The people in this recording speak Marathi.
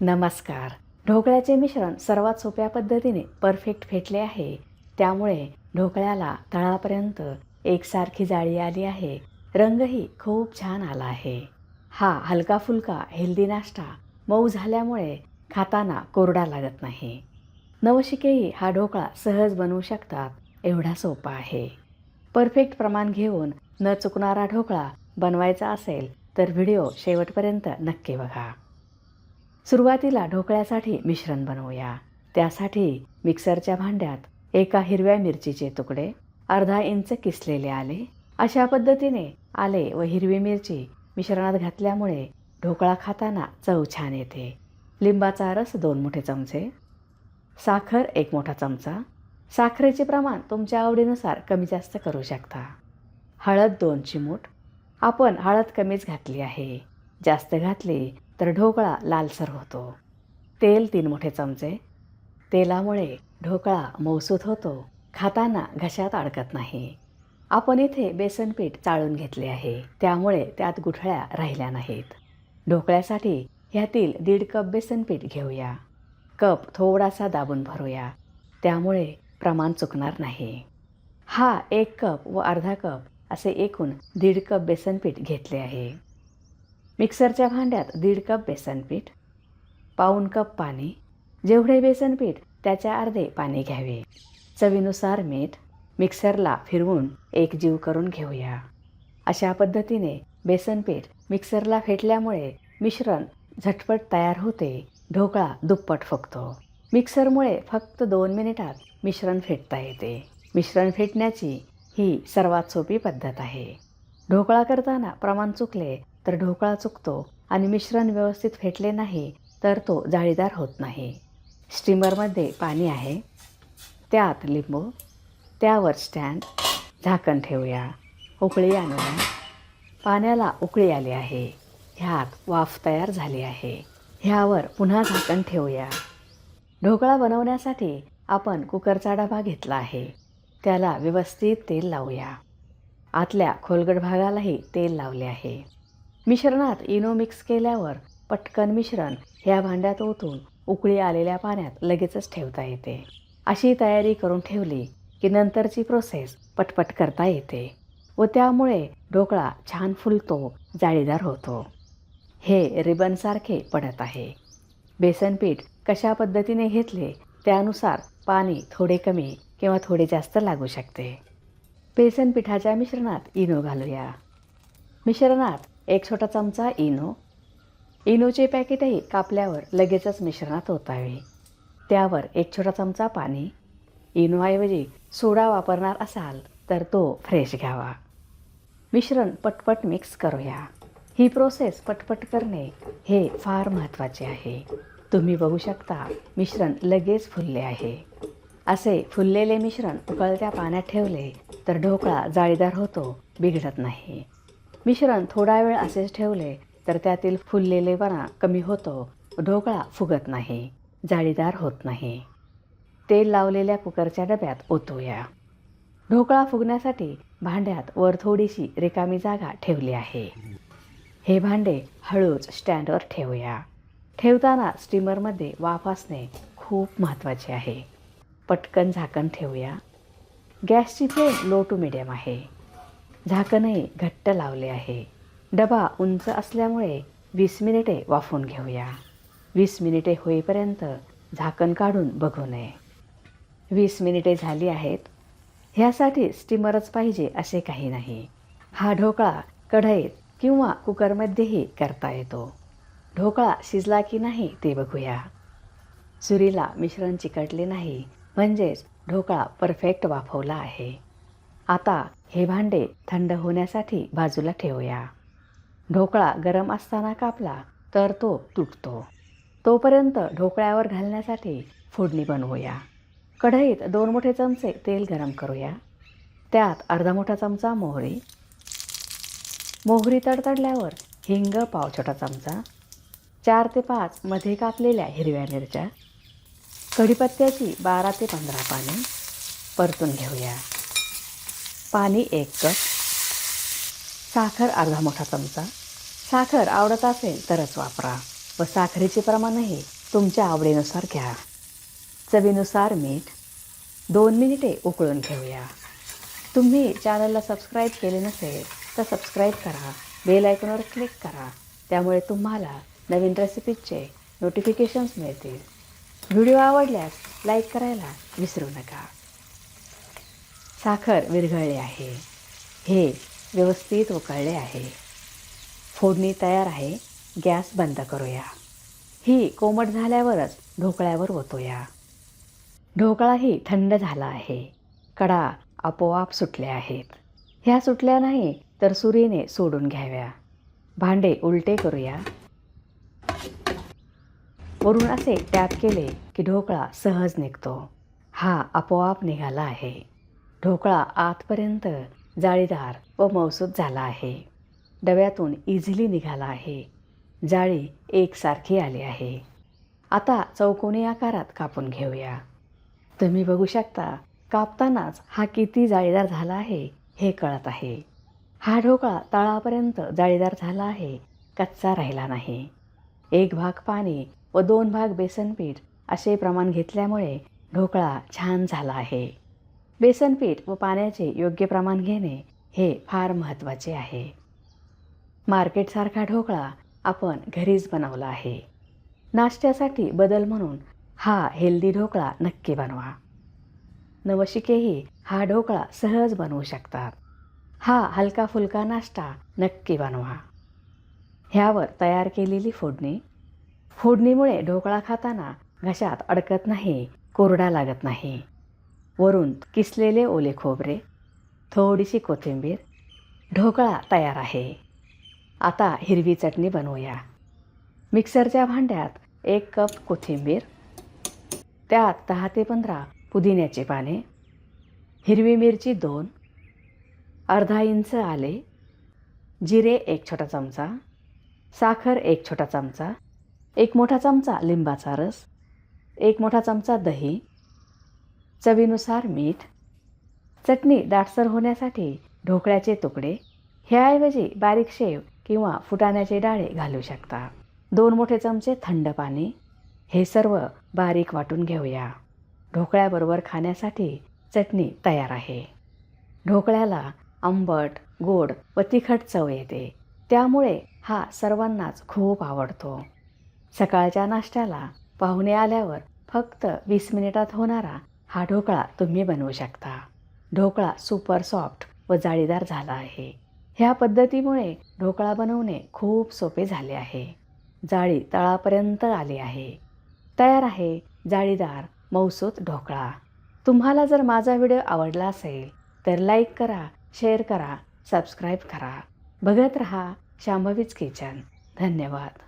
नमस्कार. ढोकळ्याचे मिश्रण सर्वात सोप्या पद्धतीने परफेक्ट फेटले आहे. त्यामुळे ढोकळ्याला तळापर्यंत एकसारखी जाळी आली आहे. रंगही खूप छान आला आहे. हा हलका फुलका हेल्दी नाश्ता मऊ झाल्यामुळे खाताना कोरडा लागत नाही. नवशिकेही हा ढोकळा सहज बनवू शकतात, एवढा सोपा आहे. परफेक्ट प्रमाण घेऊन न चुकणारा ढोकळा बनवायचा असेल तर व्हिडिओ शेवटपर्यंत नक्की बघा. सुरुवातीला ढोकळ्यासाठी मिश्रण बनवूया. त्यासाठी मिक्सरच्या भांड्यात एका हिरव्या मिरचीचे तुकडे, अर्धा इंच किसलेले आले, अशा पद्धतीने आले व हिरवी मिरची मिश्रणात घातल्यामुळे ढोकळा खाताना चव छान येते. लिंबाचा रस 2 मोठे चमचे, साखर 1 मोठा चमचा. साखरेचे प्रमाण तुमच्या आवडीनुसार कमी जास्त करू शकता. हळद 2 चिमूट. आपण हळद कमीच घातली आहे. जास्त घातली तर ढोकळा लालसर होतो. तेल 3 मोठे चमचे. तेलामुळे ढोकळा मऊसूत होतो, खाताना घशात अडकत नाही. आपण इथे बेसन पीठ चाळून घेतले आहे, त्यामुळे त्यात गुठळ्या राहिल्या नाहीत. ढोकळ्यासाठी ह्यातील 1.5 कप बेसन पीठ घेऊया. कप थोडासा दाबून भरूया, त्यामुळे प्रमाण चुकणार नाही. हा 1 कप व अर्धा कप असे एकूण 1.5 कप बेसन पीठ घेतले आहे. मिक्सरच्या भांड्यात 1.5 कप बेसन पीठ, पाऊण कप पाणी. जेवढे बेसन पीठ त्याच्या अर्धे पाणी घ्यावे. चवीनुसार मीठ. मिक्सरला फिरवून एकजीव करून घेऊया. अशा पद्धतीने बेसन पीठ मिक्सरला फेटल्यामुळे मिश्रण झटपट तयार होते. ढोकळा दुप्पट फुगतो. मिक्सरमुळे फक्त 2 मिनिटात मिश्रण फेटता येते. मिश्रण फेटण्याची ही सर्वात सोपी पद्धत आहे. ढोकळा करताना प्रमाण चुकले तर ढोकळा चुकतो आणि मिश्रण व्यवस्थित फेटले नाही तर तो जाळीदार होत नाही. स्टीमरमध्ये पाणी आहे, त्यात लिंबू, त्यावर स्टँड, झाकण ठेवूया. उकळी आणूया. पाण्याला उकळी आली आहे. ह्यात वाफ तयार झाली आहे. ह्यावर पुन्हा झाकण ठेवूया. ढोकळा बनवण्यासाठी आपण कुकरचा डबा घेतला आहे. त्याला व्यवस्थित तेल लावूया. आतल्या खोलगट भागालाही तेल लावले आहे. मिश्रणात इनो मिक्स केल्यावर पटकन मिश्रण ह्या भांड्यात ओतून उकळी आलेल्या पाण्यात लगेचच ठेवता येते. अशी तयारी करून ठेवली की नंतरची प्रोसेस पटपट करता येते व त्यामुळे ढोकळा छान फुलतो, जाळीदार होतो. हे रिबनसारखे पडत आहे. बेसन पीठ कशा पद्धतीने घेतले त्यानुसार पाणी थोडे कमी किंवा थोडे जास्त लागू शकते. बेसन पिठाच्या मिश्रणात इनो घालूया. मिश्रणात 1 छोटा चमचा इनो. इनोचे पॅकेटही कापल्यावर लगेचच मिश्रणात ओतावे. त्यावर 1 छोटा चमचा पाणी. इनोऐवजी सोडा वापरणार असाल तर तो फ्रेश घ्यावा. मिश्रण पटपट मिक्स करूया. ही प्रोसेस पटपट करणे हे फार महत्त्वाचे आहे. तुम्ही बघू शकता मिश्रण लगेच फुलले आहे. असे फुललेले मिश्रण उकळत्या पाण्यात ठेवले तर ढोकळा जाळीदार होतो, बिघडत नाही. मिश्रण थोडा वेळ असेच ठेवले तर त्यातील फुललेलेपणा कमी होतो, ढोकळा फुगत नाही, जाळीदार होत नाही. तेल लावलेल्या कुकरच्या डब्यात ओतूया. ढोकळा फुगण्यासाठी भांड्यात वर थोडीशी रिकामी जागा ठेवली आहे. हे भांडे हळूच स्टँडवर ठेवूया. ठेवताना स्टीमरमध्ये वाफ असणे खूप महत्त्वाचे आहे. पटकन झाकण ठेवूया. गॅसची फ्लेम लो टू मिडियम आहे. झाकणही घट्ट लावले आहे. डबा उंच असल्यामुळे 20 मिनिटे वाफवून घेऊया. 20 मिनिटे होईपर्यंत झाकण काढून बघू नये. 20 मिनिटे झाली आहेत. ह्यासाठी स्टीमरच पाहिजे असे काही नाही. हा ढोकळा कढईत किंवा कुकरमध्येही करता येतो. ढोकळा शिजला की नाही ते बघूया. सुरीला मिश्रण चिकटले नाही म्हणजेच ढोकळा परफेक्ट वाफवला आहे. आता हे भांडे थंड होण्यासाठी बाजूला ठेवूया. ढोकळा गरम असताना कापला तर तो तुटतो. तोपर्यंत ढोकळ्यावर घालण्यासाठी फोडणी बनवूया. कढईत 2 मोठे चमचे तेल गरम करूया. त्यात अर्धा मोठा चमचा मोहरी. मोहरी तडतडल्यावर हिंग पाव छोटा चमचा. 4 ते 5 मध्ये कापलेल्या हिरव्या मिरच्या. कढीपत्त्याची 12 ते 15 पाने. परतून घेऊया. पाणी 1 कप. साखर अर्धा मोठा चमचा. साखर आवडत असेल तरच वापरा. व साखरेचे प्रमाणही तुमच्या आवडीनुसार घ्या. चवीनुसार मीठ. 2 मिनिटे उकळून घेऊया. तुम्ही चॅनलला सबस्क्राईब केले नसेल तर सबस्क्राईब करा. बेल आयकॉनवर क्लिक करा. त्यामुळे तुम्हाला नवीन रेसिपीजचे नोटिफिकेशन्स मिळतील. व्हिडिओ आवडल्यास लाईक करायला विसरू नका. साखर विरघळली आहे. हे व्यवस्थित उकळले आहे. फोडणी तयार आहे. गॅस बंद करूया. ही कोमट झाल्यावरच ढोकळ्यावर ओतूया. ढोकळाही थंड झाला आहे. कडा आपोआप सुटल्या आहेत. ह्या सुटल्या नाही तर सुरीने सोडून घ्याव्या. भांडे उलटे करूया. वरून असे टॅप केले की ढोकळा सहज निघतो. हा आपोआप निघाला आहे. ढोकळा आतपर्यंत जाळीदार व मऊसूत झाला आहे. डब्यातून इझिली निघाला आहे. जाळी एकसारखी आली आहे. आता चौकोनी आकारात कापून घेऊया. तुम्ही बघू शकता कापतानाच हा किती जाळीदार झाला आहे हे कळत आहे. हा ढोकळा तळापर्यंत जाळीदार झाला आहे. कच्चा राहिला नाही. 1 भाग पाणी व 2 भाग बेसन पीठ असे प्रमाण घेतल्यामुळे ढोकळा छान झाला आहे. बेसन पीठ व पाण्याचे योग्य प्रमाण घेणे हे फार महत्त्वाचे आहे. मार्केटसारखा ढोकळा आपण घरीच बनवला आहे. नाश्त्यासाठी बदल म्हणून हा हेल्दी ढोकळा नक्की बनवा. नवशिकेही हा ढोकळा सहज बनवू शकतात. हा हलका फुलका नाश्ता नक्की बनवा. ह्यावर तयार केलेली फोडणी. फोडणीमुळे ढोकळा खाताना घशात अडकत नाही, कोरडा लागत नाही. वरून किसलेले ओले खोबरे, थोडीशी कोथिंबीर. ढोकळा तयार आहे. आता हिरवी चटणी बनवूया. मिक्सरच्या भांड्यात 1 कप कोथिंबीर, त्यात 10 ते 15 पुदिन्याची पाने, हिरवी मिरची 2, अर्धा इंच आले, जिरे 1 छोटा चमचा, साखर 1 छोटा चमचा, 1 मोठा चमचा लिंबाचा रस, 1 मोठा चमचा दही, चवीनुसार मीठ. चटणी दाटसर होण्यासाठी ढोकळ्याचे तुकडे. ह्याऐवजी बारीक शेव किंवा फुटाण्याचे डाळे घालू शकता. 2 मोठे चमचे थंड पाणी. हे सर्व बारीक वाटून घेऊया. ढोकळ्याबरोबर खाण्यासाठी चटणी तयार आहे. ढोकळ्याला आंबट, गोड व तिखट चव येते. त्यामुळे हा सर्वांनाच खूप आवडतो. सकाळच्या नाश्त्याला पाहुणे आल्यावर फक्त 20 मिनिटात होणारा हा ढोकळा तुम्ही बनवू शकता. ढोकळा सुपर सॉफ्ट व जाळीदार झाला आहे. ह्या पद्धतीमुळे ढोकळा बनवणे खूप सोपे झाले आहे. जाळी तळापर्यंत आली आहे. तयार आहे जाळीदार मऊसूत ढोकळा. तुम्हाला जर माझा व्हिडिओ आवडला असेल तर लाईक करा, शेअर करा, सबस्क्राईब करा. बघत रहा शांभवीज किचन. धन्यवाद.